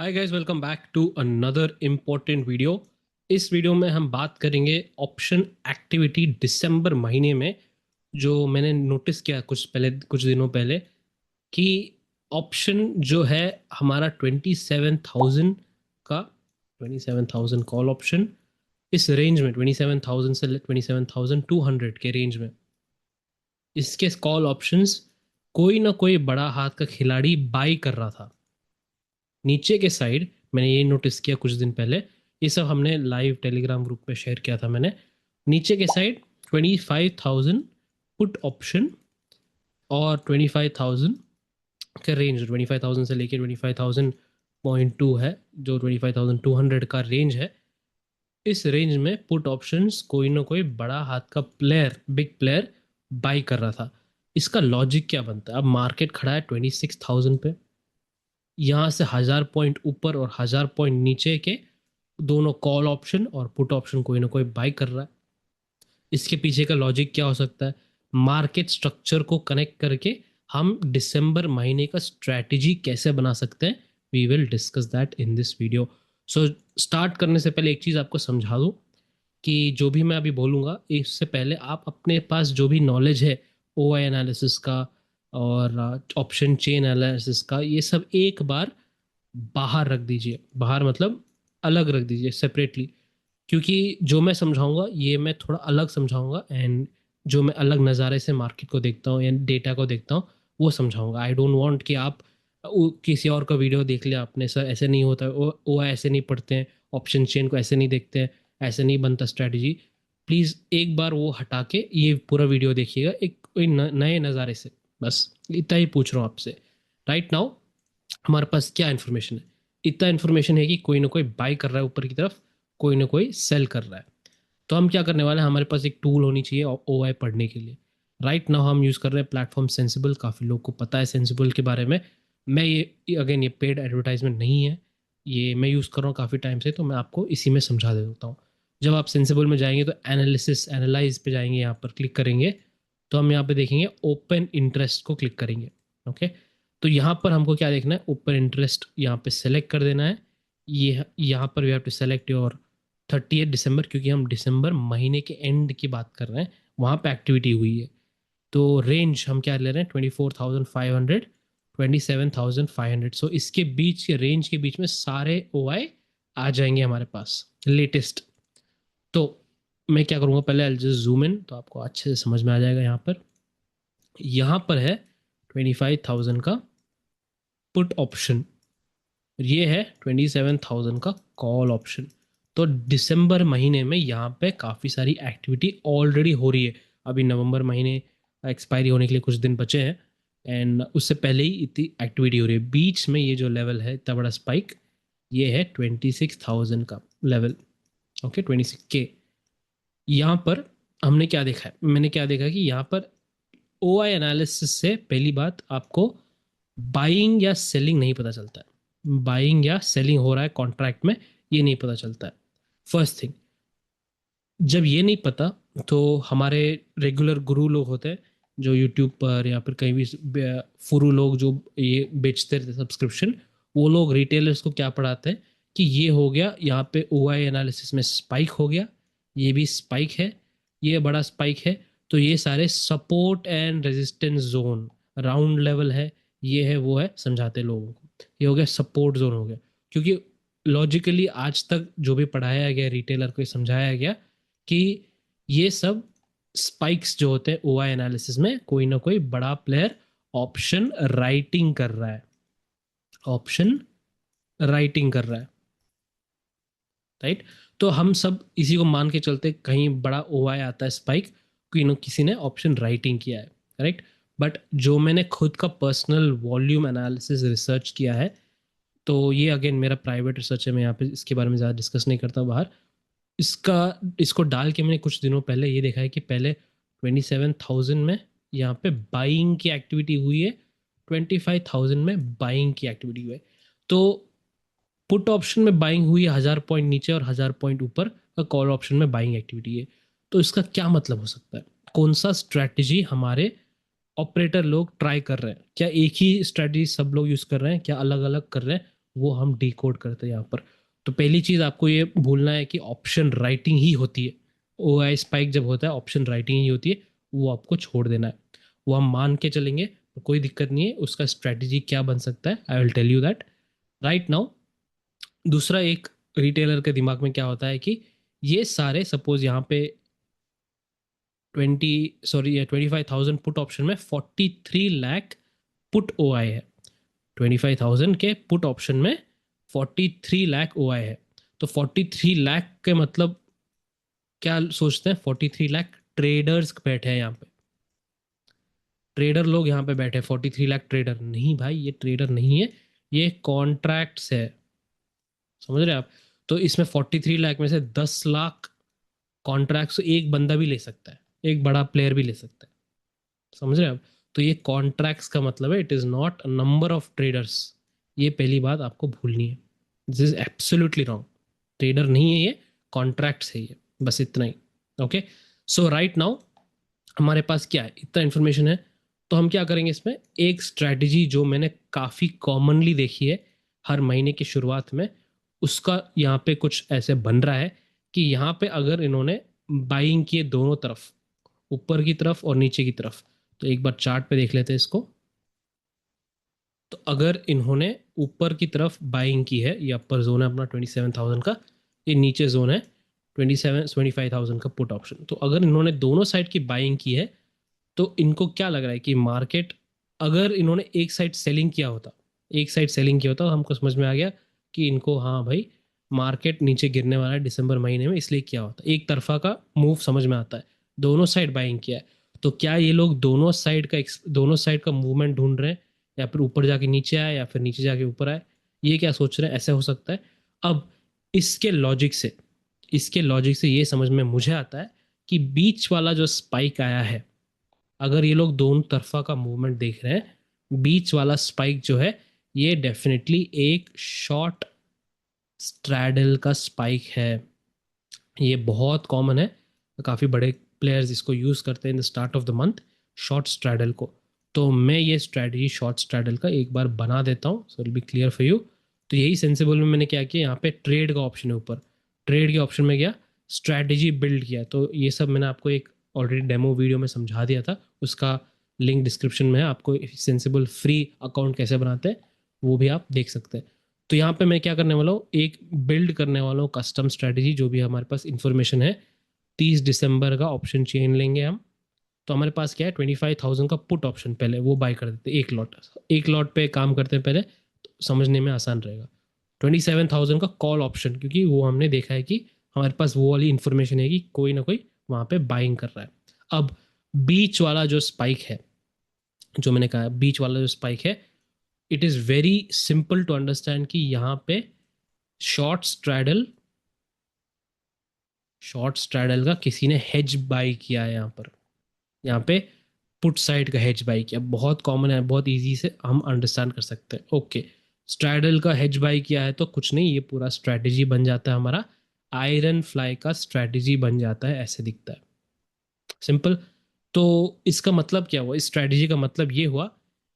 Hi guys, welcome back to another important video. इस video में हम बात करेंगे ऑप्शन एक्टिविटी दिसंबर महीने में। जो मैंने नोटिस किया कुछ दिनों पहले कि ऑप्शन जो है हमारा 27,000 का 27,000 कॉल ऑप्शन, इस रेंज में 27,000 से 27,200 के रेंज में इसके कॉल ऑप्शंस कोई ना कोई बड़ा हाथ का खिलाड़ी बाई कर रहा था। नीचे के साइड मैंने ये नोटिस किया कुछ दिन पहले, ये सब हमने लाइव टेलीग्राम ग्रुप में शेयर किया था मैंने। नीचे के साइड 25,000 पुट ऑप्शन और 25,000 का रेंज, 25,000 से लेके 25,000.2 है, जो 25,200 का रेंज है। इस रेंज में पुट ऑप्शंस कोई ना कोई बड़ा हाथ का प्लेयर, बिग प्लेयर बाई कर रहा था। इसका लॉजिक क्या बनता है? अब मार्केट खड़ा है 26,000 पे, यहाँ से 1,000 पॉइंट ऊपर और 1,000 पॉइंट नीचे के दोनों कॉल ऑप्शन और पुट ऑप्शन कोई ना कोई बाई कर रहा है। इसके पीछे का लॉजिक क्या हो सकता है? मार्केट स्ट्रक्चर को कनेक्ट करके हम दिसंबर महीने का स्ट्रैटेजी कैसे बना सकते हैं, we will discuss that in this video. So start करने से पहले एक चीज़ आपको समझा दूँ कि जो भी मैं अभी बोलूँगा इससे पहले आप अपने पास जो भी नॉलेज है ओ आई एनालिसिस का और ऑप्शन चेन एनालिसिस का, ये सब एक बार बाहर रख दीजिए। बाहर मतलब अलग रख दीजिए, सेपरेटली। क्योंकि जो मैं समझाऊंगा ये मैं थोड़ा अलग समझाऊंगा, एंड जो मैं अलग नज़ारे से मार्केट को देखता हूँ या डेटा को देखता हूँ वो समझाऊंगा। आई डोंट वांट कि आप किसी और का वीडियो देख लिया आपने, सर ऐसे नहीं होता, वो ऐसे नहीं पढ़ते हैं, ऑप्शन चेन को ऐसे नहीं देखते हैं, ऐसे नहीं बनता स्ट्रैटेजी। प्लीज़ एक बार वो हटा के ये पूरा वीडियो देखिएगा एक कोई नए नज़ारे से। बस इतना ही पूछ रहा हूँ आपसे। राइट नाउ हमारे पास क्या इन्फॉर्मेशन है? इतना इन्फॉर्मेशन है कि कोई ना कोई बाई कर रहा है ऊपर की तरफ, कोई ना कोई सेल कर रहा है। तो हम क्या करने वाले हैं, हमारे पास एक टूल होनी चाहिए ओ आई पढ़ने के लिए। राइट नाउ हम यूज़ कर रहे हैं प्लेटफॉर्म सेंसिबल। काफ़ी लोग को पता है सेंसिबल के बारे में। मैं ये अगेन, ये पेड एडवर्टाइजमेंट नहीं है, ये मैं यूज़ कर रहा हूँ काफ़ी टाइम से, तो मैं आपको इसी में समझा देता हूँ। जब आप सेंसिबल में जाएंगे तो एनालिसिस एनालाइज पे जाएंगे, यहाँ पर क्लिक करेंगे तो हम यहाँ पे देखेंगे ओपन इंटरेस्ट को क्लिक करेंगे। ओके, तो यहाँ पर हमको क्या देखना है? ओपन इंटरेस्ट यहाँ पे सेलेक्ट कर देना है। ये यहाँ पर we have to select your 30 December, क्योंकि हम दिसंबर महीने के एंड की बात कर रहे हैं, वहाँ पे एक्टिविटी हुई है। तो रेंज हम क्या ले रहे हैं? 24,500, 27,500। सो इसके बीच के रेंज के बीच में सारे ओ आई आ जाएंगे हमारे पास लेटेस्ट। तो मैं क्या करूँगा, पहले आई जस्ट जूम इन तो आपको अच्छे से समझ में आ जाएगा। यहाँ पर है 25,000 का पुट ऑप्शन, ये है 27,000 का कॉल ऑप्शन। तो दिसंबर महीने में यहाँ पे काफ़ी सारी एक्टिविटी ऑलरेडी हो रही है। अभी नवंबर महीने एक्सपायरी होने के लिए कुछ दिन बचे हैं, एंड उससे पहले ही इतनी एक्टिविटी हो रही है। बीच में ये जो लेवल है इतना बड़ा स्पाइक, ये है 26,000 का लेवल। Okay, 26K। यहाँ पर हमने क्या देखा है? मैंने क्या देखा कि यहाँ पर ओ आई एनालिसिस से पहली बात, आपको बाइंग या सेलिंग नहीं पता चलता है। बाइंग या सेलिंग हो रहा है कॉन्ट्रैक्ट में, ये नहीं पता चलता है। फर्स्ट थिंग, जब ये नहीं पता तो हमारे रेगुलर गुरु लोग होते हैं जो यूट्यूब पर या फिर कहीं भी फुरू लोग जो ये बेचते रहते सब्सक्रिप्शन, वो लोग रिटेलर्स को क्या पढ़ाते हैं कि ये हो गया, यहाँ पे ओ आई एनालिसिस में स्पाइक हो गया, ये भी स्पाइक है, ये बड़ा स्पाइक है, तो ये सारे support and resistance zone, round level है, ये है वो है, समझाते लोगों को। ये हो गया सपोर्ट जोन हो गया। क्योंकि लॉजिकली आज तक जो भी पढ़ाया गया, रिटेलर को समझाया गया कि ये सब स्पाइक्स जो होते हैं ओ आई एनालिसिस में, कोई ना कोई बड़ा प्लेयर ऑप्शन राइटिंग कर रहा है, ऑप्शन राइटिंग कर रहा है। राइट, तो हम सब इसी को मान के चलते, कहीं बड़ा ओ आई आता है स्पाइक, किसी ने ऑप्शन राइटिंग किया है। राइट, बट जो मैंने खुद का पर्सनल वॉल्यूम एनालिसिस रिसर्च किया है, तो ये अगेन मेरा प्राइवेट रिसर्च है, मैं यहाँ पे इसके बारे में ज़्यादा डिस्कस नहीं करता बाहर। इसका इसको डाल के मैंने कुछ दिनों पहले ये देखा है कि पहले 27,000 में यहाँ पे बाइंग की एक्टिविटी हुई है, 25,000 में बाइंग की एक्टिविटी हुई है। तो पुट ऑप्शन में बाइंग हुई है 1,000 पॉइंट नीचे और 1,000 पॉइंट ऊपर का कॉल ऑप्शन में बाइंग एक्टिविटी है। तो इसका क्या मतलब हो सकता है? कौन सा स्ट्रैटेजी हमारे ऑपरेटर लोग ट्राई कर रहे हैं? क्या एक ही स्ट्रैटेजी सब लोग यूज़ कर रहे हैं? क्या अलग अलग कर रहे हैं? वो हम डिकोड करते हैं यहाँ पर। तो पहली चीज़ आपको ये भूलना है कि ऑप्शन राइटिंग ही होती है। ओ आई स्पाइक जब होता है ऑप्शन राइटिंग ही होती है, वो आपको छोड़ देना है। वो हम मान के चलेंगे, कोई दिक्कत नहीं है। उसका स्ट्रैटेजी क्या बन सकता है, I will tell you that right now. दूसरा, एक रिटेलर के दिमाग में क्या होता है कि ये सारे सपोज यहाँ पे 25,000 पुट ऑप्शन में 43 लाख पुट ओ आई है। 25,000 के पुट ऑप्शन में 43 लाख ओ आई है। तो 43 लाख के मतलब क्या सोचते हैं, 43 लाख ट्रेडर्स बैठे हैं यहाँ पे, ट्रेडर लोग यहाँ पे बैठे हैं। 43 लाख ट्रेडर नहीं भाई, ये ट्रेडर नहीं है, ये कॉन्ट्रैक्ट्स है, समझ रहे हैं आप। तो इसमें 43 लाख में से 10 लाख कॉन्ट्रैक्ट्स एक बंदा भी ले सकता है, एक बड़ा प्लेयर भी ले सकता है, समझ रहे हैं आप। तो ये कॉन्ट्रैक्ट्स का मतलब है, it is not a number of traders. ये पहली बात आपको भूलनी है, this is absolutely wrong. Trader नहीं है ये, कॉन्ट्रैक्ट्स है ये, बस इतना ही। ओके, सो राइट नाउ हमारे पास क्या है, इतना इन्फॉर्मेशन है। तो हम क्या करेंगे, इसमें एक स्ट्रैटेजी जो मैंने काफ़ी कॉमनली देखी है हर महीने की शुरुआत में, उसका यहाँ पे कुछ ऐसे बन रहा है कि यहाँ पे अगर इन्होंने बाइंग किए दोनों तरफ, ऊपर की तरफ और नीचे की तरफ, तो एक बार चार्ट पे देख लेते हैं इसको। तो अगर इन्होंने ऊपर की तरफ बाइंग की है, ये अपर जोन है अपना 27,000 का, ये नीचे जोन है 25,000 का पुट ऑप्शन। तो अगर इन्होंने दोनों साइड की बाइंग की है, तो इनको क्या लग रहा है कि मार्केट, अगर इन्होंने एक साइड सेलिंग किया होता, एक साइड सेलिंग किया होता, तो हमको समझ में आ गया कि इनको, हाँ भाई मार्केट नीचे गिरने वाला है दिसंबर महीने में, इसलिए किया होता। एक तरफा का मूव समझ में आता है, दोनों साइड बाइंग किया है। तो क्या ये लोग दोनों साइड का मूवमेंट ढूंढ रहे हैं, या फिर ऊपर जाके नीचे आए या फिर नीचे जाके ऊपर आए, ये क्या सोच रहे हैं, ऐसा हो सकता है। अब इसके लॉजिक से, ये समझ में मुझे आता है कि बीच वाला जो स्पाइक आया है, अगर ये लोग दोनों तरफा का मूवमेंट देख रहे हैं, बीच वाला स्पाइक जो है ये डेफिनेटली एक शॉर्ट स्ट्रैडल का स्पाइक है। ये बहुत कॉमन है, काफ़ी बड़े प्लेयर्स इसको यूज़ करते हैं in the start of the month, short straddle को। तो मैं ये स्ट्रैटेजी शॉर्ट स्ट्रैडल का एक बार बना देता हूँ, so will be clear for you. तो यही सेंसिबल में मैंने क्या किया, यहाँ पे ट्रेड का ऑप्शन है ऊपर, ट्रेड के ऑप्शन में गया, स्ट्रैटेजी बिल्ड किया। तो ये सब मैंने आपको एक ऑलरेडी डेमो वीडियो में समझा दिया था, उसका लिंक डिस्क्रिप्शन में है। आपको सेंसिबल फ्री अकाउंट कैसे बनाते हैं वो भी आप देख सकते हैं। तो यहाँ पे मैं क्या करने वाला हूँ, एक बिल्ड करने वाला हूँ कस्टम स्ट्रैटेजी, जो भी हमारे पास इंफॉर्मेशन है। 30 दिसंबर का ऑप्शन चेन लेंगे हम। तो हमारे पास क्या है, 25,000 का पुट ऑप्शन, पहले वो बाय कर देते हैं, एक लॉट पे काम करते हैं पहले, तो समझने में आसान रहेगा। 27,000 का कॉल ऑप्शन, क्योंकि वो हमने देखा है कि हमारे पास वो वाली इंफॉर्मेशन है कि कोई ना कोई वहाँ पे बाइंग कर रहा है। अब बीच वाला जो स्पाइक है, जो मैंने कहा बीच वाला जो स्पाइक है, it is very simple to understand कि यहाँ पे शॉर्ट स्ट्रैडल का किसी ने हेज बाई किया है। यहाँ पे पुट साइड का हेज बाई किया, बहुत कॉमन है, बहुत इजी से हम अंडरस्टैंड कर सकते हैं। ओके, स्ट्रैडल का हेज बाई किया है तो कुछ नहीं, ये पूरा स्ट्रैटेजी बन जाता है हमारा, आयरन फ्लाई का स्ट्रैटेजी बन जाता है, ऐसे दिखता है, सिंपल। तो इसका मतलब क्या हुआ, इस स्ट्रैटेजी का मतलब ये हुआ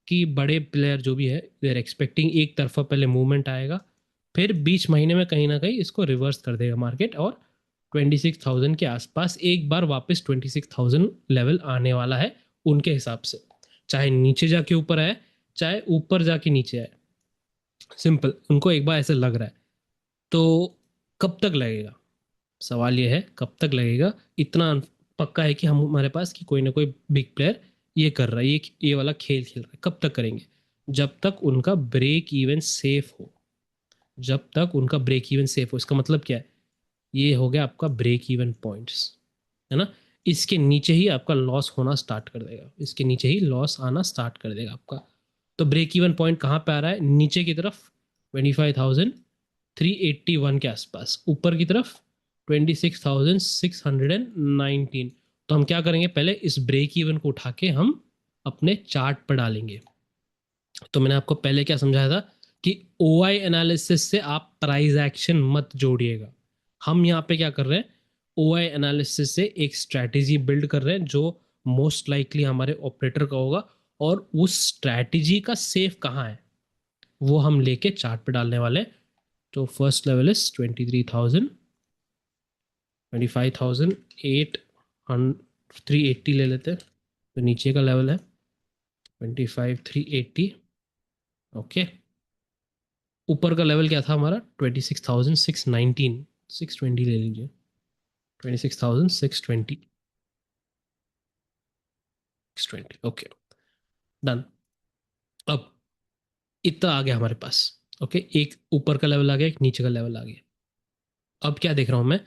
कि बड़े प्लेयर जो भी है, दे आर एक्सपेक्टिंग एक तरफा पहले मूवमेंट आएगा, फिर बीच महीने में कहीं ना कहीं इसको रिवर्स कर देगा मार्केट, और 26,000 के आसपास एक बार वापस 26,000 लेवल आने वाला है उनके हिसाब से, चाहे नीचे जाके ऊपर आए, चाहे ऊपर जाके नीचे आए, सिंपल उनको एक बार ऐसे लग रहा है। तो कब तक लगेगा, सवाल ये है कब तक लगेगा। इतना पक्का है कि हम, हमारे पास कि कोई ना कोई बिग प्लेयर ये कर रहा है, ये वाला खेल खेल रहा है। कब तक करेंगे, जब तक उनका ब्रेक इवन सेफ हो, जब तक उनका ब्रेक इवन सेफ हो। इसका मतलब क्या है, ये हो गया आपका ब्रेक इवन पॉइंट्स, है ना। इसके नीचे ही आपका लॉस होना स्टार्ट कर देगा, इसके नीचे ही लॉस आना स्टार्ट कर देगा आपका। तो ब्रेक इवन पॉइंट कहाँ पे आ रहा है, नीचे की तरफ 25,381 के आसपास, ऊपर की तरफ 26,619। तो हम क्या करेंगे, पहले इस ब्रेक इवन को उठा के हम अपने चार्ट पर डालेंगे। तो मैंने आपको पहले क्या समझाया था कि ओ आई एनालिसिस से आप प्राइस एक्शन मत जोड़िएगा। हम यहाँ पे क्या कर रहे हैं, ओ आई एनालिसिस से एक स्ट्रैटेजी बिल्ड कर रहे हैं जो मोस्ट लाइकली हमारे ऑपरेटर का होगा, और उस स्ट्रैटेजी का सेफ कहाँ है, वो हम लेके चार्ट पे डालने वाले हैं। तो फर्स्ट लेवल इज 23,000, 25,000, 380 ले लेते हैं। तो नीचे का लेवल है 25,380। ओके, ऊपर का लेवल क्या था हमारा 26,619, 620 ले लीजिए, 26,620, 620। Okay, done. अब इतना आ गया हमारे पास। ओके, एक ऊपर का लेवल आ गया, एक नीचे का लेवल आ गया। अब क्या देख रहा हूं मैं,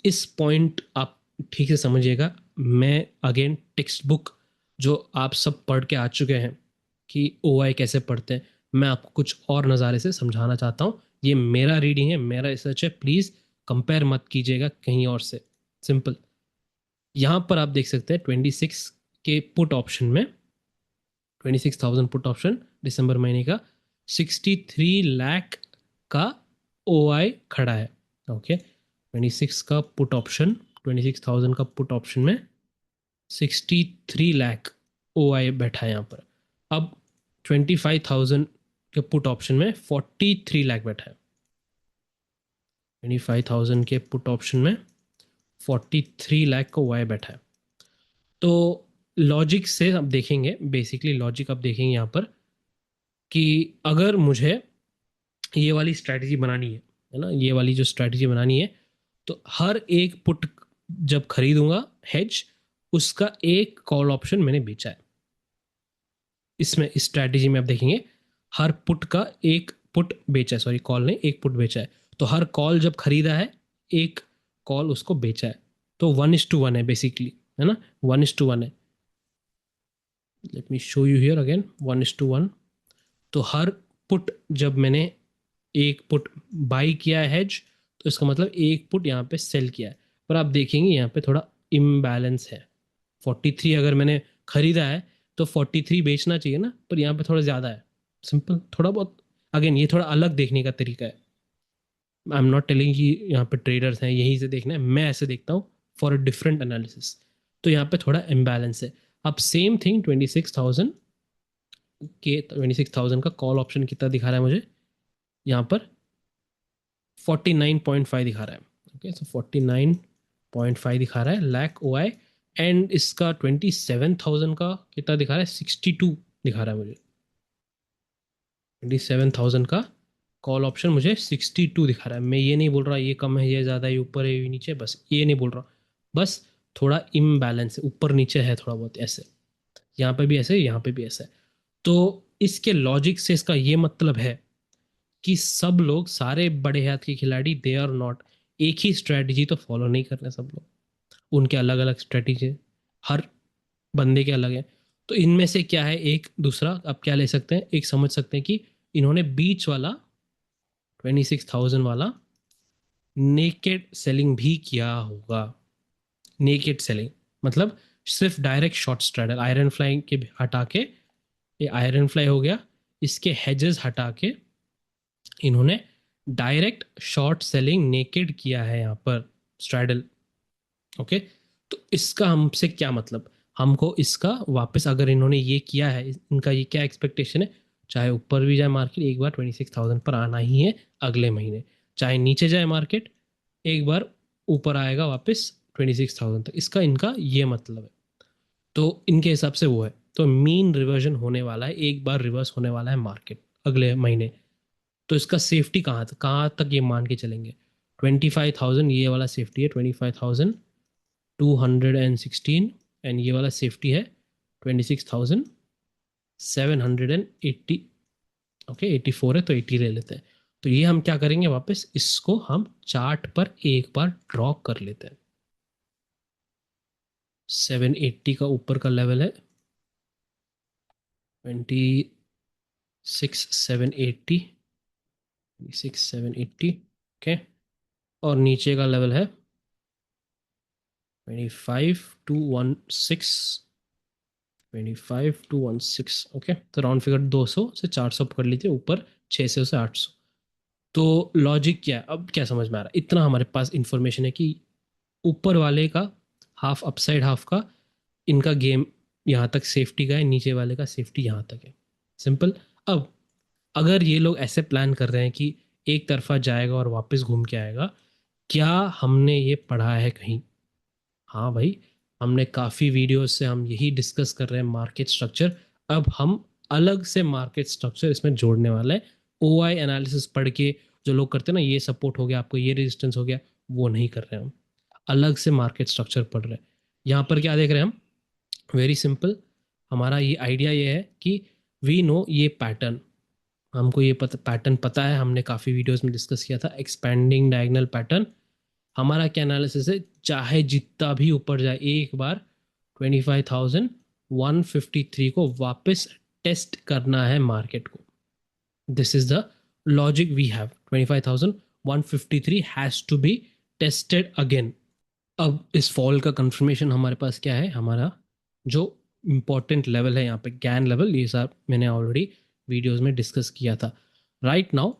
इस पॉइंट आप ठीक से समझिएगा। मैं अगेन टेक्स्ट बुक जो आप सब पढ़ के आ चुके हैं कि ओ आई कैसे पढ़ते हैं, मैं आपको कुछ और नज़ारे से समझाना चाहता हूँ। ये मेरा रीडिंग है, मेरा रिसर्च है, प्लीज़ कंपेयर मत कीजिएगा कहीं और से। सिंपल, यहाँ पर आप देख सकते हैं 26 के पुट ऑप्शन में, 26,000 पुट ऑप्शन दिसंबर महीने का, 63 लाख का ओ आई खड़ा है। ओके, 26 का पुट ऑप्शन, 26,000 का पुट ऑप्शन में 63 लाख ओ आई बैठा है यहाँ पर। अब 25,000 के पुट ऑप्शन में 43 लाख बैठा है। 25,000 के पुट ऑप्शन में 43 लाख का ओ आई बैठा है। तो लॉजिक से अब देखेंगे, बेसिकली लॉजिक अब देखेंगे यहाँ पर कि अगर मुझे ये वाली स्ट्रैटेजी बनानी है ना, ये वाली जो स्ट्रैटेजी बनानी है, तो हर एक पुट जब खरीदूंगा हेज, उसका एक कॉल ऑप्शन मैंने बेचा है। इसमें इस स्ट्रैटेजी में आप देखेंगे हर पुट का एक पुट बेचा है, सॉरी कॉल ने एक पुट बेचा है। तो हर कॉल जब खरीदा है, एक कॉल उसको बेचा है। तो 1:1 है बेसिकली, है ना, 1:1 है। Let me show you here again, 1:1। तो हर पुट जब मैंने एक पुट बाई किया है हेज, तो इसका मतलब एक पुट यहाँ पे सेल किया है। पर आप देखेंगे यहाँ पे थोड़ा इम्बैलेंस है। 43 अगर मैंने खरीदा है तो 43 बेचना चाहिए ना, पर यहाँ पे थोड़ा ज़्यादा है। सिंपल, थोड़ा बहुत। अगेन ये थोड़ा अलग देखने का तरीका है। आई एम नॉट टेलिंग कि यहाँ पे ट्रेडर्स हैं यहीं से देखना है, मैं ऐसे देखता हूँ फॉर अ डिफरेंट एनालिसिस। तो यहाँ पे थोड़ा इम्बैलेंस है। अब सेम थिंग 26,000 का कॉल ऑप्शन कितना दिखा रहा है मुझे यहाँ पर, 49.5 दिखा रहा है। ओके, सो 49.5 दिखा रहा है लैक ओ आई। एंड इसका 27,000 का कितना दिखा रहा है, 62 दिखा रहा है मुझे। 27,000 का कॉल ऑप्शन मुझे 62 दिखा रहा है। मैं ये नहीं बोल रहा ये कम है, ये ज़्यादा है, ये ऊपर है, ये नीचे, बस ये नहीं बोल रहा। बस थोड़ा इम्बैलेंस है, ऊपर नीचे है थोड़ा बहुत ऐसे। यहाँ पे भी ऐसे, यहाँ पे भी ऐसा है। तो इसके लॉजिक से इसका ये मतलब है कि सब लोग, सारे बड़े हाथ के खिलाड़ी, दे आर नॉट एक ही स्ट्रेटजी तो फॉलो नहीं कर रहे सब लोग। उनके अलग अलग स्ट्रेटजी, हर बंदे के अलग है। तो इनमें से क्या है, एक दूसरा आप क्या ले सकते हैं, एक समझ सकते हैं कि इन्होंने बीच वाला 26,000 वाला नेकेड सेलिंग भी किया होगा। नेकेड सेलिंग मतलब सिर्फ direct short straddle, iron fly के हटा के, ये आयरन फ्लाई हो गया, इसके हेजेस हटा के इन्होंने डायरेक्ट शॉर्ट सेलिंग नेकेड किया है यहाँ पर स्ट्रैडल। ओके, तो इसका हमसे क्या मतलब, हमको इसका वापस, अगर इन्होंने ये किया है, इनका ये क्या एक्सपेक्टेशन है, चाहे ऊपर भी जाए मार्केट एक बार 26,000 पर आना ही है अगले महीने, चाहे नीचे जाए मार्केट एक बार ऊपर आएगा वापस 26,000 तक, इसका इनका ये मतलब है। तो इनके हिसाब से वो है। तो मीन रिवर्जन होने वाला है, एक बार रिवर्स होने वाला है मार्केट अगले महीने। तो इसका सेफ्टी कहाँ तक ये मान के चलेंगे, 25,000 ये वाला सेफ्टी है, 25,216, एंड ये वाला सेफ्टी है 26,780। ओके, 84 है तो 80 ले लेते हैं। तो ये हम क्या करेंगे, वापस इसको हम चार्ट पर एक बार ड्रॉ कर लेते हैं। 780 का ऊपर का लेवल है 26,780, 26,780। ओके, और नीचे का लेवल है 25,216, 25,216। ओके, तो राउंड फिगर 200 से 400 पकड़ लीजिए, ऊपर 600 से 800। तो लॉजिक क्या है, अब क्या समझ में आ रहा है, इतना हमारे पास इंफॉर्मेशन है कि ऊपर वाले का हाफ अपसाइड, हाफ का इनका गेम यहाँ तक सेफ्टी का है, नीचे वाले का सेफ्टी यहाँ तक है। सिंपल। अब अगर ये लोग ऐसे प्लान कर रहे हैं कि एक तरफा जाएगा और वापस घूम के आएगा, क्या हमने ये पढ़ा है कहीं? हाँ भाई, हमने काफ़ी वीडियोस से हम यही डिस्कस कर रहे हैं मार्केट स्ट्रक्चर। अब हम अलग से मार्केट स्ट्रक्चर इसमें जोड़ने वाले हैं। ओआई एनालिसिस पढ़ के जो लोग करते हैं ना, ये सपोर्ट हो गया आपको, ये रेजिस्टेंस हो गया, वो नहीं कर रहे हैं हम। अलग से मार्केट स्ट्रक्चर पढ़ रहे हैं। यहाँ पर क्या देख रहे हैं हम? Very simple. हमारा ये आइडिया ये है कि वी नो ये पैटर्न, हमको ये पैटर्न पता है, हमने काफ़ी वीडियोस में डिस्कस किया था, एक्सपेंडिंग डायगोनल पैटर्न। हमारा क्या एनालिसिस है, चाहे जितना भी ऊपर जाए, एक बार 25,153 को वापस टेस्ट करना है मार्केट को। This is the logic we have. 25,153 has to be tested again. अब इस फॉल का कंफर्मेशन हमारे पास क्या है? हमारा जो इंपॉर्टेंट लेवल है यहाँ पे, गैन लेवल, ये सब मैंने ऑलरेडी वीडियोस में डिस्कस किया था। Right now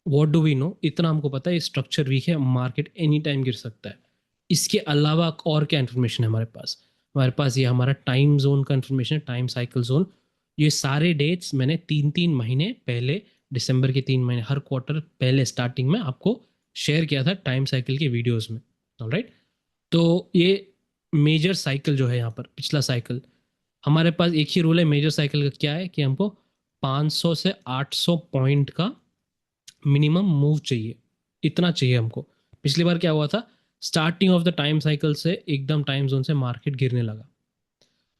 what do we know? इतना हमको पता है स्ट्रक्चर वीक है, मार्केट एनी टाइम गिर सकता है। इसके अलावा और क्या इन्फॉर्मेशन है हमारे पास? हमारे पास ये हमारा टाइम जोन का इन्फॉर्मेशन है, टाइम साइकिल जोन। ये सारे डेट्स मैंने 3-3 महीने पहले, दिसंबर के 3 महीने, हर क्वार्टर पहले स्टार्टिंग में आपको शेयर किया था टाइम साइकिल के वीडियोज में। ऑलराइट, तो ये मेजर साइकिल जो है यहाँ पर, पिछला साइकिल, हमारे पास एक ही रूल है मेजर साइकिल का, क्या है कि हमको 500 से 800 पॉइंट का मिनिमम मूव चाहिए। इतना चाहिए हमको। पिछली बार क्या हुआ था? Starting of the time cycle से एकदम टाइम जोन से मार्केट गिरने लगा,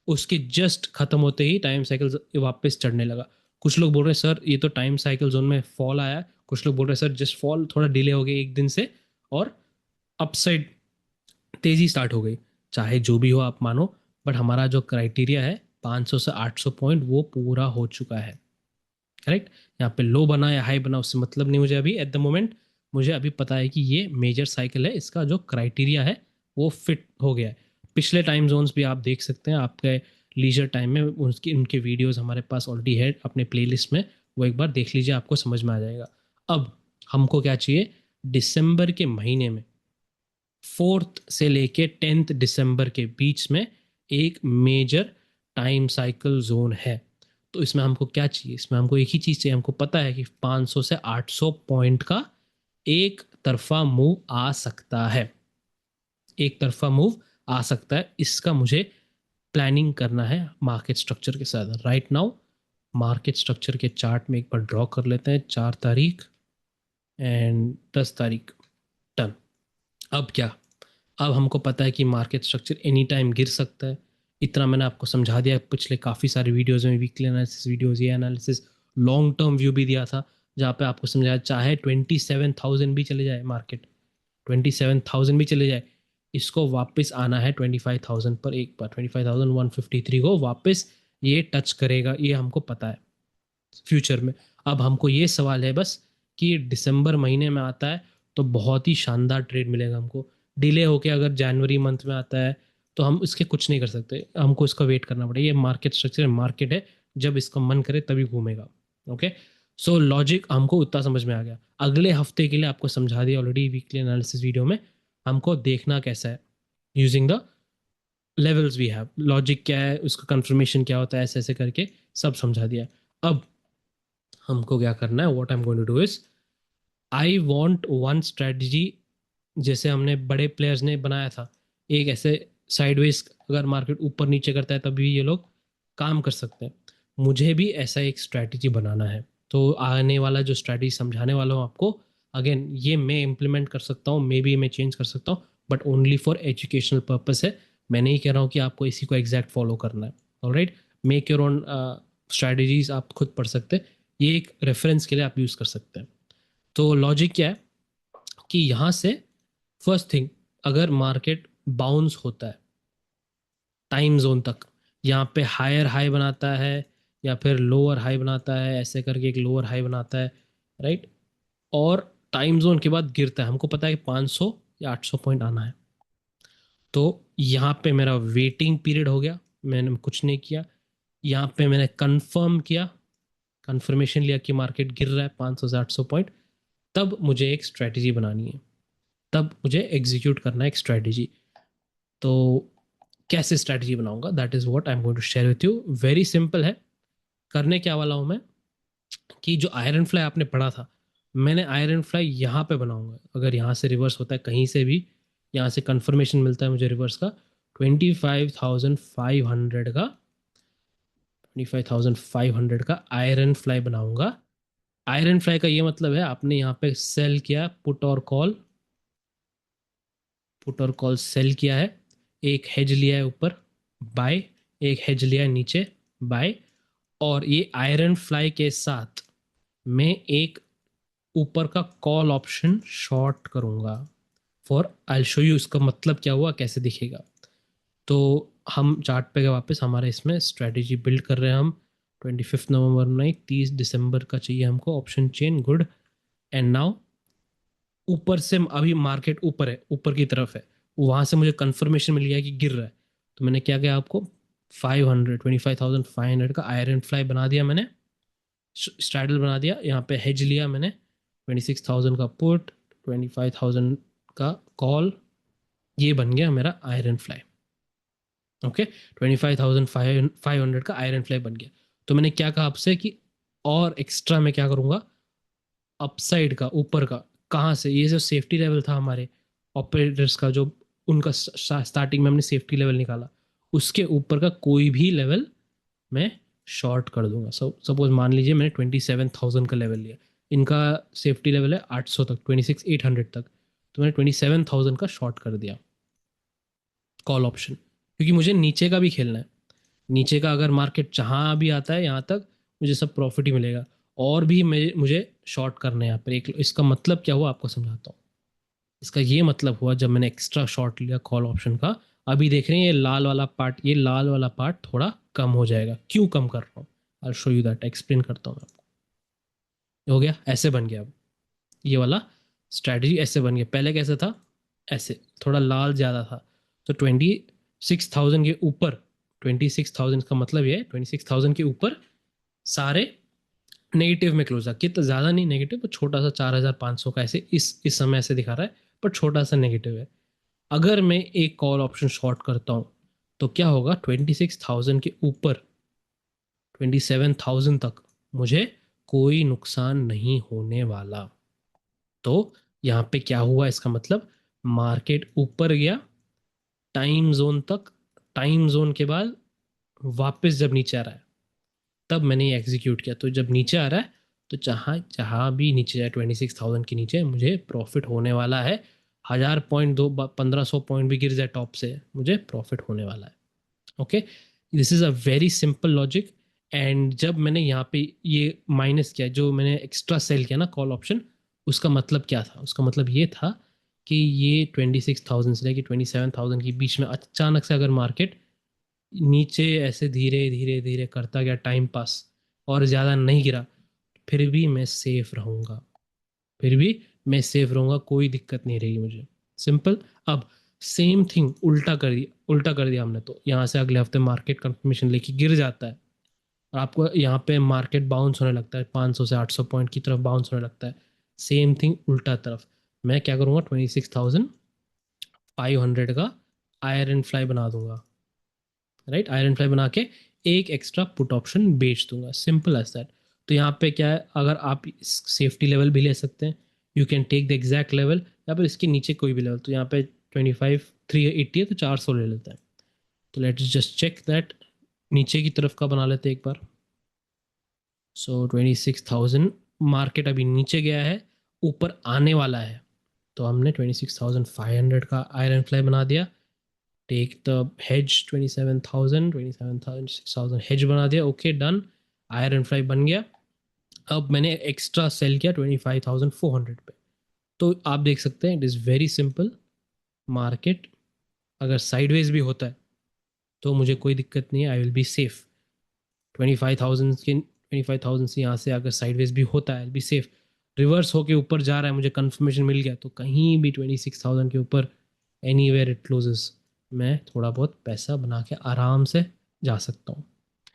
उसके जस्ट खत्म होते ही टाइम साइकिल वापस चढ़ने लगा। कुछ लोग बोल रहे हैं सर ये तो टाइम साइकिल जोन में फॉल आया, कुछ लोग बोल रहे हैं सर जस्ट फॉल थोड़ा डिले हो गया एक दिन से और अपसाइड तेजी स्टार्ट हो गई। चाहे जो भी हो आप मानो, बट हमारा जो क्राइटेरिया है 500 से 800 पॉइंट वो पूरा हो चुका है। करेक्ट? यहाँ पे लो बना या हाई बना उससे मतलब नहीं मुझे अभी एट द मोमेंट। मुझे अभी पता है कि ये मेजर साइकिल है, इसका जो क्राइटेरिया है वो फिट हो गया है। पिछले टाइम जोन्स भी आप देख सकते हैं आपके लीजर टाइम में, उसकी उनके वीडियोस हमारे पास ऑलरेडी है अपने प्लेलिस्ट में, वो एक बार देख लीजिए, आपको समझ में आ जाएगा। अब हमको क्या चाहिए? दिसंबर के महीने में 4th से लेके 10th दिसंबर के बीच में एक मेजर टाइम साइकिल जोन है। तो इसमें हमको क्या चाहिए? इसमें हमको एक ही चीज़ चाहिए। हमको पता है कि 500 से 800 पॉइंट का एक तरफा मूव आ सकता है, एक तरफा मूव आ सकता है। इसका मुझे प्लानिंग करना है मार्केट स्ट्रक्चर के साथ। राइट नाउ मार्केट स्ट्रक्चर के चार्ट में एक बार ड्रॉ कर लेते हैं, 4 तारीख एंड 10 तारीख, डन। अब क्या? अब हमको पता है कि मार्केट स्ट्रक्चर एनी टाइम गिर सकता है। इतना मैंने आपको समझा दिया पिछले काफ़ी सारे वीडियोस में, वीकली एनालिसिस वीडियोस, ये एनालिसिस, लॉन्ग टर्म व्यू भी दिया था, जहाँ पे आपको समझाया चाहे 27,000 भी चले जाए मार्केट, 27,000 भी चले जाए, इसको वापस आना है 25,000 पर एक बार। 25,153 को वापस ये टच करेगा, ये हमको पता है फ्यूचर में। अब हमको ये सवाल है बस कि दिसंबर महीने में आता है तो बहुत ही शानदार ट्रेड मिलेगा हमको। डिले होके अगर जनवरी मंथ में आता है तो हम इसके कुछ नहीं कर सकते, हमको इसका वेट करना पड़ेगा। ये मार्केट स्ट्रक्चर मार्केट है, जब इसका मन करे तभी घूमेगा। ओके, सो लॉजिक हमको उतना समझ में आ गया। अगले हफ्ते के लिए आपको समझा दिया ऑलरेडी वीकली एनालिसिस वीडियो में, हमको देखना कैसा है using the levels we have, logic क्या है, उसका कंफर्मेशन क्या होता है, ऐसे ऐसे करके सब समझा दिया। अब हमको क्या करना है, what I am going to do is, I want one strategy, जैसे हमने बड़े प्लेयर्स ने बनाया था, एक ऐसे साइडवेज अगर मार्केट ऊपर नीचे करता है तभी ये लोग काम कर सकते हैं। मुझे भी ऐसा एक स्ट्रैटेजी बनाना है। तो आने वाला जो स्ट्रैटेजी समझाने वाला हूँ आपको, अगेन ये मैं इम्प्लीमेंट कर सकता हूँ, मे बी मैं चेंज कर सकता हूँ, but only for educational purpose है। मैं नहीं कह रहा हूँ कि आपको इसी को एग्जैक्ट फॉलो करना है। Alright, make your own strategies, आप खुद पढ़ सकते हैं, ये एक रेफरेंस के लिए आप यूज़ कर सकते हैं। तो लॉजिक क्या है कि यहाँ से फर्स्ट थिंग, अगर मार्केट बाउंस होता है टाइम जोन तक, यहाँ पे हायर हाई बनाता है या फिर लोअर हाई बनाता है, ऐसे करके एक लोअर हाई बनाता है, राइट, और टाइम जोन के बाद गिरता है, हमको पता है कि 500 या 800 पॉइंट आना है। तो यहाँ पे मेरा वेटिंग पीरियड हो गया, मैंने कुछ नहीं किया। यहाँ पे मैंने कंफर्म किया, कंफर्मेशन लिया कि मार्केट गिर रहा है 500 से 800 पॉइंट। तब मुझे एक स्ट्रैटेजी बनानी है, तब मुझे एग्जीक्यूट करना है एक स्ट्रैटेजी। तो कैसे स्ट्रैटेजी बनाऊंगा, that is what I am going to share with you. Very simple है। करने क्या वाला हूं मैं, कि जो आयरन फ्लाई आपने पढ़ा था, मैंने आयरन फ्लाई यहाँ पे बनाऊंगा। अगर यहाँ से रिवर्स होता है कहीं से भी, यहाँ से कंफर्मेशन मिलता है मुझे रिवर्स का, 25,500 का, 25,500 का आयरन फ्लाई बनाऊंगा। आयरन फ्लाई का ये मतलब है आपने यहाँ पे सेल किया, पुट और कॉल सेल किया है, एक हेज लिया है ऊपर बाय, एक हेज लिया है नीचे बाय, और ये आयरन फ्लाई के साथ मैं एक ऊपर का कॉल ऑप्शन शॉर्ट करूंगा। फॉर आई शो यू इसका मतलब क्या हुआ, कैसे दिखेगा। तो हम चार्ट पे गए वापस, हमारे इसमें स्ट्रेटेजी बिल्ड कर रहे हैं हम। 25 नवंबर नहीं, 30 दिसंबर का चाहिए हमको option chain, good. And now ऊपर से अभी मार्केट ऊपर है, ऊपर की तरफ है, वहां से मुझे कंफर्मेशन मिल गया कि गिर रहा है। तो मैंने क्या किया, आपको 25,500 का आयरन फ्लाई बना दिया मैंने, स्ट्रैडल बना दिया, यहाँ पे हेज लिया मैंने, 26,000 का पुट, 25,000 का कॉल, ये बन गया मेरा आयरन फ्लाई। ओके, 25,500 का आयरन फ्लाई बन गया। तो मैंने क्या कहा आपसे कि और एक्स्ट्रा मैं क्या करूंगा, अपसाइड का, ऊपर का, कहाँ से, ये जो सेफ्टी लेवल था हमारे ऑपरेटर्स का, जो उनका स्टार्टिंग में हमने सेफ्टी लेवल निकाला, उसके ऊपर का कोई भी लेवल मैं शॉर्ट कर दूंगा। सपोज मान लीजिए मैंने 27,000 का लेवल लिया, इनका सेफ्टी लेवल है 800 तक, 26,800 तक, तो मैंने 27,000 का शॉर्ट कर दिया कॉल ऑप्शन, क्योंकि मुझे नीचे का भी खेलना है। नीचे का अगर मार्केट जहाँ भी आता है यहाँ तक मुझे सब प्रॉफिट ही मिलेगा, और भी मुझे शॉर्ट करना है यहाँ पर एक। इसका मतलब क्या हुआ आपको समझाता हूँ। इसका ये मतलब हुआ, जब मैंने एक्स्ट्रा शॉर्ट लिया कॉल ऑप्शन का, अभी देख रहे हैं ये लाल वाला पार्ट, ये लाल वाला पार्ट थोड़ा कम हो जाएगा। क्यों कम कर रहा हूँ, I show you that, explain करता हूँ मैं आपको। हो गया, ऐसे बन गया अब ये वाला स्ट्रैटेजी, ऐसे बन गया। पहले कैसे था, ऐसे थोड़ा लाल ज़्यादा था। तो 26,000 के ऊपर, 26,000 का मतलब ये है 26,000 के ऊपर सारे नेगेटिव में क्लोज था। कितना ज़्यादा नहीं नेगेटिव, पर छोटा सा 4,500 का ऐसे इस समय ऐसे दिखा रहा है, पर छोटा सा नेगेटिव है। अगर मैं एक कॉल ऑप्शन शॉर्ट करता हूँ तो क्या होगा, 26,000 के ऊपर 27,000 तक मुझे कोई नुकसान नहीं होने वाला। तो यहाँ पे क्या हुआ, इसका मतलब मार्केट ऊपर गया टाइम जोन तक, टाइम जोन के बाद वापस जब नीचे आ रहा है तब मैंने ये एग्जीक्यूट किया। तो जब नीचे आ रहा है तो जहाँ जहाँ भी नीचे जाए 26,000 के नीचे मुझे प्रॉफिट होने वाला है। 1,000 पॉइंट, 1,500 पॉइंट भी गिर जाए टॉप से, मुझे प्रॉफिट होने वाला है। Okay, this is a very simple logic. And जब मैंने यहाँ पे ये माइनस किया, जो मैंने एक्स्ट्रा सेल किया ना कॉल ऑप्शन, उसका मतलब क्या था, उसका मतलब ये था कि ये 26,000 से लेकर 27,000 के बीच में अचानक से अगर मार्केट नीचे ऐसे धीरे धीरे धीरे करता गया टाइम पास, और ज़्यादा नहीं गिरा, फिर भी मैं सेफ रहूँगा, फिर भी मैं सेफ रहूँगा, कोई दिक्कत नहीं रहेगी मुझे। सिंपल। अब सेम थिंग उल्टा कर दिया हमने। तो यहाँ से अगले हफ्ते मार्केट कंफर्मेशन लेके गिर जाता है, और आपको यहाँ पे मार्केट बाउंस होने लगता है, 500 से 800 पॉइंट की तरफ बाउंस होने लगता है। सेम थिंग उल्टा तरफ, मैं क्या करूँगा, 26,500 का आयरन फ्लाई बना दूंगा। राइट, आयरन फ्लाई बना के एक एक्स्ट्रा पुट ऑप्शन बेच दूंगा, सिंपल एज दैट। तो यहाँ पे क्या है, अगर आप सेफ्टी लेवल भी ले सकते हैं, you can take the exact level, या फिर इसके नीचे कोई भी लेवल। तो यहाँ पे 25,380 है तो 400 ले लेते हैं। तो लेट्स जस्ट चेक दैट, नीचे की तरफ का बना लेते हैं एक बार। सो 26,000, मार्केट अभी नीचे गया है, ऊपर आने वाला है, तो हमने 26,500 का आयरन फ्लाई बना दिया। टेक द hedge 27,000, 6,000 hedge बना दिया। ओके डन, आयरन फ्लाई बन गया। अब मैंने एक्स्ट्रा सेल किया 25,400 पे। तो आप देख सकते हैं it is very simple. Market अगर साइडवेज भी होता है तो मुझे कोई दिक्कत नहीं है, आई विल बी सेफ। 25,000 से यहाँ से अगर साइडवेज भी होता है, I will be safe. Reverse होके ऊपर जा रहा है, मुझे कंफर्मेशन मिल गया, तो कहीं भी 26,000 के ऊपर एनी वेयर इट क्लोजेस, मैं थोड़ा बहुत पैसा बना के आराम से जा सकता हूँ।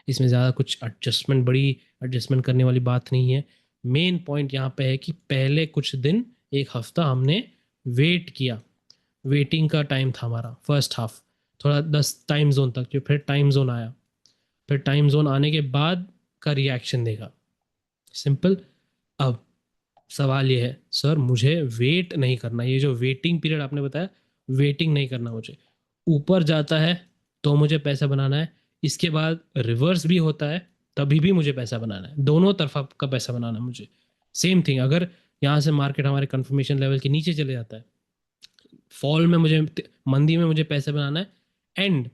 इसमें ज़्यादा कुछ एडजस्टमेंट, बड़ी एडजस्टमेंट करने वाली बात नहीं है। मेन पॉइंट यहाँ पे है कि पहले कुछ दिन, एक हफ्ता हमने वेट किया, वेटिंग का टाइम था हमारा फर्स्ट हाफ, थोड़ा 10 टाइम जोन तक, जो फिर टाइम जोन आया, फिर टाइम जोन आने के बाद का रिएक्शन देखा। सिंपल। अब सवाल ये है सर मुझे वेट नहीं करना, ये जो वेटिंग पीरियड आपने बताया, वेटिंग नहीं करना मुझे। ऊपर जाता है तो मुझे पैसा बनाना है, इसके बाद रिवर्स भी होता है तभी भी मुझे पैसा बनाना है, दोनों तरफा का पैसा बनाना है मुझे। सेम थिंग, अगर यहाँ से मार्केट हमारे कंफर्मेशन लेवल के नीचे चले जाता है, फॉल में मुझे, मंदी में मुझे पैसा बनाना है, एंड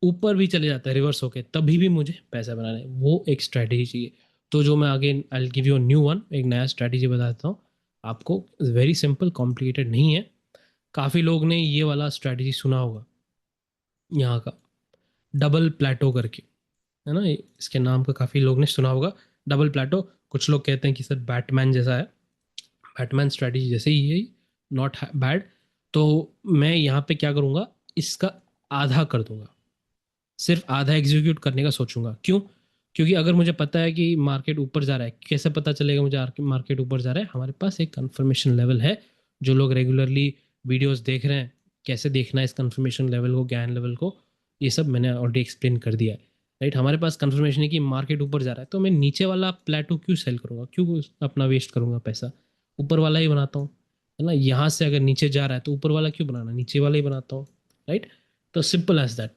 ऊपर भी चले जाता है रिवर्स होके तभी भी मुझे पैसा बनाना है, वो एक स्ट्रैटेजी चाहिए। तो जो मैं आगे I give you new one, एक नया स्ट्रैटेजी बताता हूँ आपको, वेरी सिंपल, कॉम्प्लिकेटेड नहीं है। काफ़ी लोग ने ये वाला स्ट्रैटेजी सुना होगा, यहाँ का डबल प्लेटो करके, है ना, इसके नाम का काफ़ी लोग ने सुना होगा, डबल प्लेटो। कुछ लोग कहते हैं कि सर बैटमैन जैसा है, बैटमैन स्ट्रैटेजी जैसे ही है, नॉट बैड। तो मैं यहाँ पे क्या करूँगा, इसका आधा कर दूंगा, सिर्फ आधा एग्जीक्यूट करने का सोचूंगा। क्यों? क्योंकि अगर मुझे पता है कि मार्केट ऊपर जा रहा है, कैसे पता चलेगा मुझे मार्केट ऊपर जा रहा है? हमारे पास एक कंफर्मेशन लेवल है, जो लोग रेगुलरली वीडियोस देख रहे हैं, कैसे देखना है इस कंफर्मेशन लेवल को, ज्ञान लेवल को, ये सब मैंने ऑलरेडी एक्सप्लेन कर दिया है। राइट, हमारे पास कंफर्मेशन है कि मार्केट ऊपर जा रहा है, तो मैं नीचे वाला प्लेटो क्यों सेल करूंगा, क्यों अपना वेस्ट करूंगा पैसा, ऊपर वाला ही बनाता हूँ, है ना। यहाँ से अगर नीचे जा रहा है तो ऊपर वाला क्यों बनाना, नीचे वाला ही बनाता हूँ। राइट, तो सिंपल एज दैट।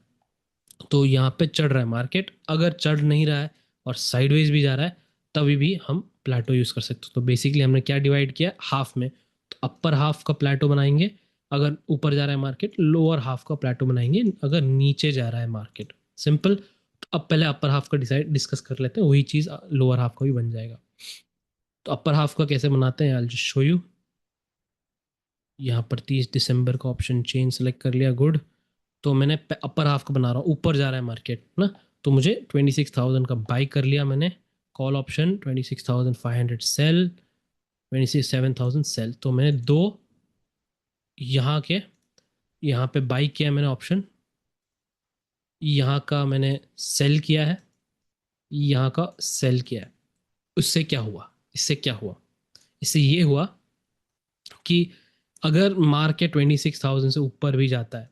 तो यहाँ पे चढ़ रहा है मार्केट, अगर चढ़ नहीं रहा है और साइडवेज भी जा रहा है तभी भी हम प्लेटो यूज़ कर सकते हो। तो बेसिकली हमने क्या डिवाइड किया, हाफ में। तो अपर हाफ का प्लेटो बनाएंगे अगर ऊपर जा रहा है मार्केट, लोअर हाफ का प्लेटो बनाएंगे अगर नीचे जा रहा है मार्केट। सिंपल। तो अब पहले अपर हाफ का डिस्कस कर लेते हैं, वही चीज़ लोअर हाफ का भी बन जाएगा। तो अपर हाफ का कैसे बनाते हैं, I will just show you. यहाँ पर 30 दिसंबर का ऑप्शन चेन सेलेक्ट कर लिया, गुड। तो मैंने अपर हाफ का बना रहा हूँ, ऊपर जा रहा है मार्केट ना, तो मुझे 26,000 का बाई कर लिया मैंने, कॉल ऑप्शन 26,500 सेल, 27,000 सेल। तो मैंने दो यहाँ के, यहाँ पे बाई किया मैंने ऑप्शन, यहाँ का मैंने सेल किया है, यहाँ का सेल किया है। उससे क्या हुआ, इससे क्या हुआ, इससे ये हुआ कि अगर मार्केट 26,000 से ऊपर भी जाता है,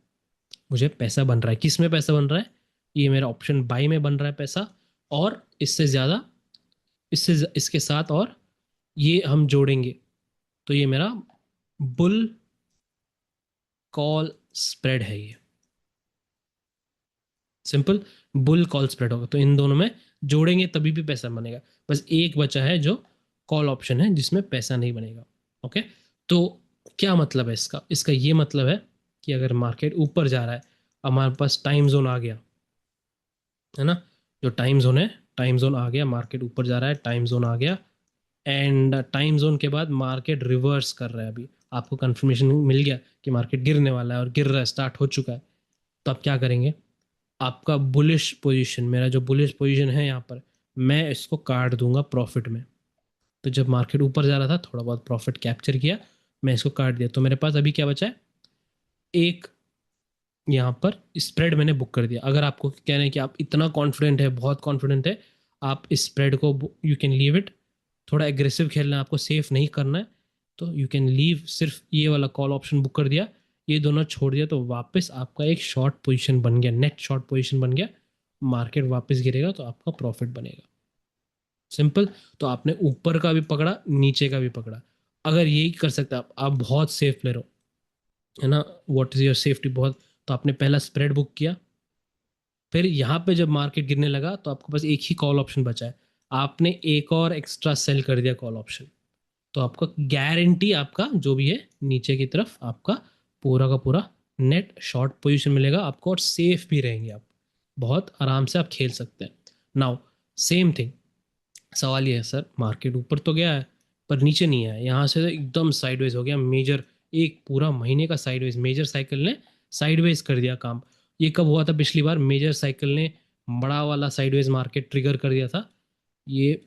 मुझे पैसा बन रहा है। किस में पैसा बन रहा है? ये मेरा ऑप्शन बाई में बन रहा है पैसा, और इससे ज़्यादा, इससे इसके साथ और ये हम जोड़ेंगे तो ये मेरा बुल कॉल स्प्रेड है, ये सिंपल बुल कॉल स्प्रेड होगा। तो इन दोनों में जोड़ेंगे तभी भी पैसा बनेगा। बस एक बचा है जो कॉल ऑप्शन है जिसमें पैसा नहीं बनेगा। ओके, तो क्या मतलब है इसका, इसका ये मतलब है कि अगर मार्केट ऊपर जा रहा है, हमारे पास टाइम जोन आ गया, है ना, जो टाइम जोन है, टाइम जोन आ गया, मार्केट ऊपर जा रहा है, टाइम जोन आ गया, एंड टाइम जोन के बाद मार्केट रिवर्स कर रहा है। अभी आपको कंफर्मेशन मिल गया कि मार्केट गिरने वाला है और गिर रहा है, स्टार्ट हो चुका है। तो आप क्या करेंगे, आपका बुलिश पोजीशन, मेरा जो बुलिश पोजीशन है यहाँ पर, मैं इसको काट दूंगा प्रॉफिट में। तो जब मार्केट ऊपर जा रहा था, थोड़ा बहुत प्रॉफिट कैप्चर किया, मैं इसको काट दिया, तो मेरे पास अभी क्या बचा है, एक यहाँ पर स्प्रेड मैंने बुक कर दिया। अगर आपको कहना है कि आप इतना कॉन्फिडेंट है, बहुत कॉन्फिडेंट है, आप इस स्प्रेड को, यू कैन लीव इट, थोड़ा एग्रेसिव खेलना है आपको, सेफ नहीं करना है, तो यू कैन लीव, सिर्फ ये वाला कॉल ऑप्शन बुक कर दिया, ये दोनों छोड़ दिया, तो वापस आपका एक शॉर्ट पोजीशन बन गया, नेट शॉर्ट पोजीशन बन गया। मार्केट वापस गिरेगा तो आपका प्रॉफिट बनेगा। सिंपल। तो आपने ऊपर का भी पकड़ा, नीचे का भी पकड़ा। अगर यही कर सकते आप बहुत सेफ प्लेयर हो, है ना, व्हाट इज योर सेफ्टी बहुत। तो आपने पहला स्प्रेड बुक किया, फिर यहाँ पे जब मार्केट गिरने लगा तो आपके पास एक ही कॉल ऑप्शन बचा है, आपने एक और एक्स्ट्रा सेल कर दिया कॉल ऑप्शन। तो आपका गारंटी, आपका जो भी है नीचे की तरफ, आपका पूरा का पूरा नेट शॉर्ट पोजीशन मिलेगा आपको, और सेफ भी रहेंगे आप, बहुत आराम से आप खेल सकते हैं। नाउ सेम थिंग, सवाल ये है सर मार्केट ऊपर तो गया है पर नीचे नहीं आया, यहाँ से तो एकदम साइडवेज हो गया मेजर, एक पूरा महीने का साइडवेज, मेजर साइकिल ने साइडवेज कर दिया काम। ये कब हुआ था, पिछली बार मेजर साइकिल ने बड़ा वाला साइडवेज मार्केट ट्रिगर कर दिया था, ये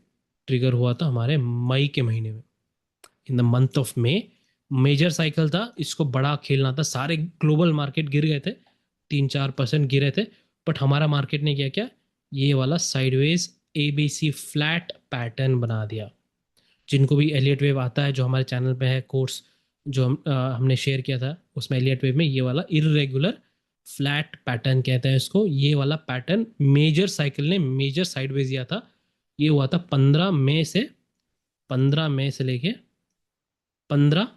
ट्रिगर हुआ था हमारे मई के महीने में, in the month of May. Major cycle था, इसको बड़ा खेलना था, सारे ग्लोबल मार्केट गिर गए थे, 3-4% गिरे थे, बट हमारा मार्केट ने किया क्या, ये वाला साइडवेज ABC फ्लैट पैटर्न बना दिया। जिनको भी एलियट वेव आता है, जो हमारे चैनल पे है कोर्स, जो हमने शेयर किया था, उसमें एलियट वेव में ये वाला इरेगुलर फ्लैट पैटर्न कहते हैं इसको, ये वाला पैटर्न मेजर साइकिल ने मेजर साइडवेज दिया था। ये हुआ था 15 मई से 15 मई से लेके 15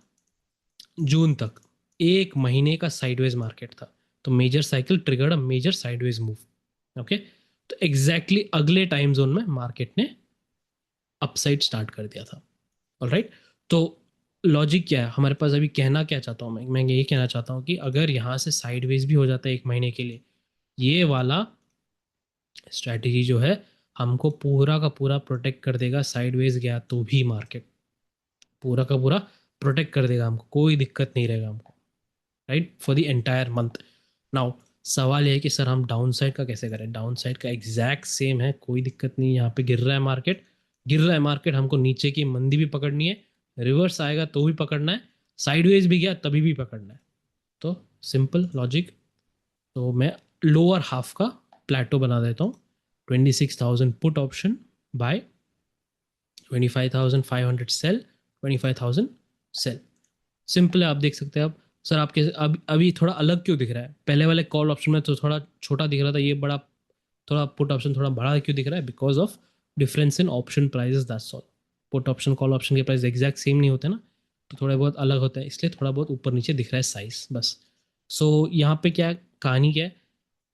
जून तक एक महीने का साइडवेज मार्केट था। तो major cycle triggered a major sideways move. Okay, तो एग्जैक्टली अगले टाइम जोन में मार्केट ने अपसाइड स्टार्ट कर दिया था। ऑलराइट, तो लॉजिक क्या है हमारे पास? अभी कहना क्या चाहता हूँ मैं ये कहना चाहता हूँ कि अगर यहाँ से साइडवेज भी हो जाता है एक महीने के लिए, ये वाला स्ट्रैटेजी जो है हमको पूरा का पूरा प्रोटेक्ट कर देगा। साइडवेज गया तो भी मार्केट पूरा का पूरा प्रोटेक्ट कर देगा हमको, कोई दिक्कत नहीं रहेगा हमको, right, for the entire month. Now सवाल यह है कि सर हम डाउन साइड का कैसे करें? डाउन साइड का एग्जैक्ट सेम है, कोई दिक्कत नहीं। यहाँ पे गिर रहा है मार्केट, गिर रहा है मार्केट, हमको नीचे की मंदी भी पकड़नी है, रिवर्स आएगा तो भी पकड़ना है, साइडवेज भी गया तभी भी पकड़ना है। तो सिंपल लॉजिक। तो मैं लोअर हाफ का प्लेटो बना देता हूँ। 26,000 put option buy 25,500 sell, 25,000 sell. Simple है, आप देख सकते हैं। अब सर आपके अभी थोड़ा अलग क्यों दिख रहा है? पहले वाले कॉल ऑप्शन में तो थोड़ा छोटा दिख रहा था, ये बड़ा, थोड़ा पुट ऑप्शन थोड़ा बड़ा क्यों दिख रहा है? Because of difference in option prices, that's all. Put option call option के प्राइस एग्जैक्ट सेम नहीं होते ना, तो थोड़े बहुत अलग होता है, इसलिए थोड़ा बहुत ऊपर नीचे दिख रहा है साइज, बस। सो यहाँ पे क्या कहानी क्या है?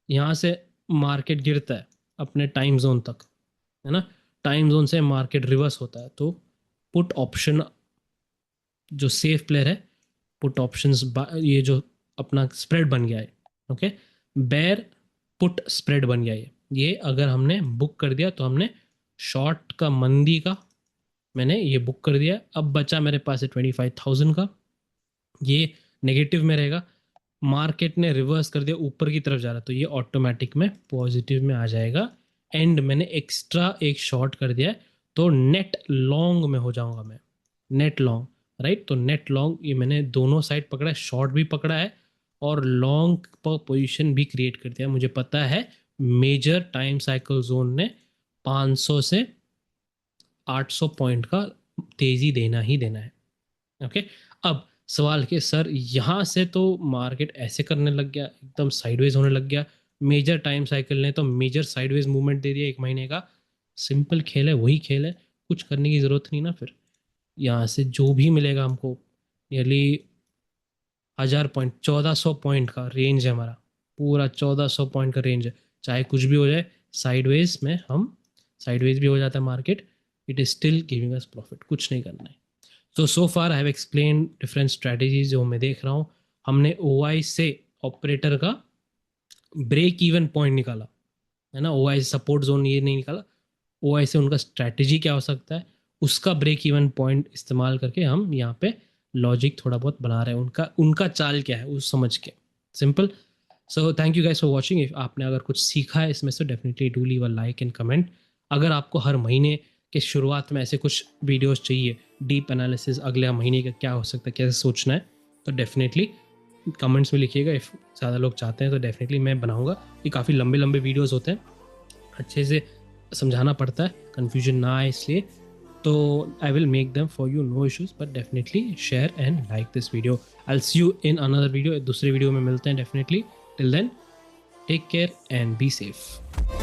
यहाँ से मार्केट गिरता है अपने टाइम जोन तक, है ना, टाइम जोन से मार्केट रिवर्स होता है, तो पुट ऑप्शन जो सेफ प्लेयर है, पुट ऑप्शंस ये जो अपना स्प्रेड बन गया है, ओके, बेयर पुट स्प्रेड बन गया है, ये अगर हमने बुक कर दिया तो हमने शॉर्ट का मंदी का मैंने ये बुक कर दिया। अब बचा मेरे पास है 25,000 का, ये नेगेटिव में रहेगा, मार्केट ने रिवर्स कर दिया, ऊपर की तरफ जा रहा है, तो ये ऑटोमेटिक में पॉजिटिव में आ जाएगा। एंड मैंने एक्स्ट्रा एक शॉर्ट कर दिया है, तो नेट लॉन्ग में हो जाऊंगा मैं, नेट लॉन्ग, राइट। तो नेट लॉन्ग ये मैंने दोनों साइड पकड़ा है, शॉर्ट भी पकड़ा है और लॉन्ग पर पोजीशन भी क्रिएट कर दिया। मुझे पता है मेजर टाइम साइकिल जोन ने 500 से 800 पॉइंट का तेजी देना ही देना है, ओके। अब सवाल कि सर यहाँ से तो मार्केट ऐसे करने लग गया, एकदम साइडवेज होने लग गया, मेजर टाइम साइकिल ने तो मेजर साइडवेज मूवमेंट दे दिया एक महीने का। सिंपल खेल है, वही खेल है, कुछ करने की ज़रूरत नहीं ना। फिर यहाँ से जो भी मिलेगा हमको, नियरली 1,000 पॉइंट, 1,400 पॉइंट का रेंज है हमारा, पूरा 1,400 पॉइंट का रेंज है। चाहे कुछ भी हो जाए साइडवेज में, हम साइडवेज भी हो जाता है market, it is still giving us profit, कुछ नहीं करना है। So far I have explain different strategies जो मैं देख रहा हूँ। हमने OI से ऑपरेटर का ब्रेक इवन पॉइंट निकाला, है ना, OI से सपोर्ट जोन ये नहीं निकाला, OI से उनका स्ट्रैटेजी क्या हो सकता है उसका ब्रेक इवन पॉइंट इस्तेमाल करके हम यहाँ पे लॉजिक थोड़ा बहुत बना रहे हैं, उनका चाल क्या है उस समझ के, simple. So thank you guys for watching. If आपने अगर कुछ सीखा है इसमें से, definitely do leave a like and comment. अगर आपको हर महीने के शुरुआत में ऐसे कुछ वीडियोस चाहिए, डीप एनालिसिस, अगले महीने का क्या हो सकता है, कैसे सोचना है, तो डेफिनेटली कमेंट्स में लिखिएगा। इफ़ ज़्यादा लोग चाहते हैं तो डेफिनेटली मैं बनाऊंगा। ये काफ़ी लंबे लंबे वीडियोस होते हैं, अच्छे से समझाना पड़ता है, कन्फ्यूजन ना आए इसलिए। तो I will make them for you, no issues, but definitely share and like this video. I will see you in another video, दूसरे वीडियो में मिलते हैं definitely. Till then take care and be safe.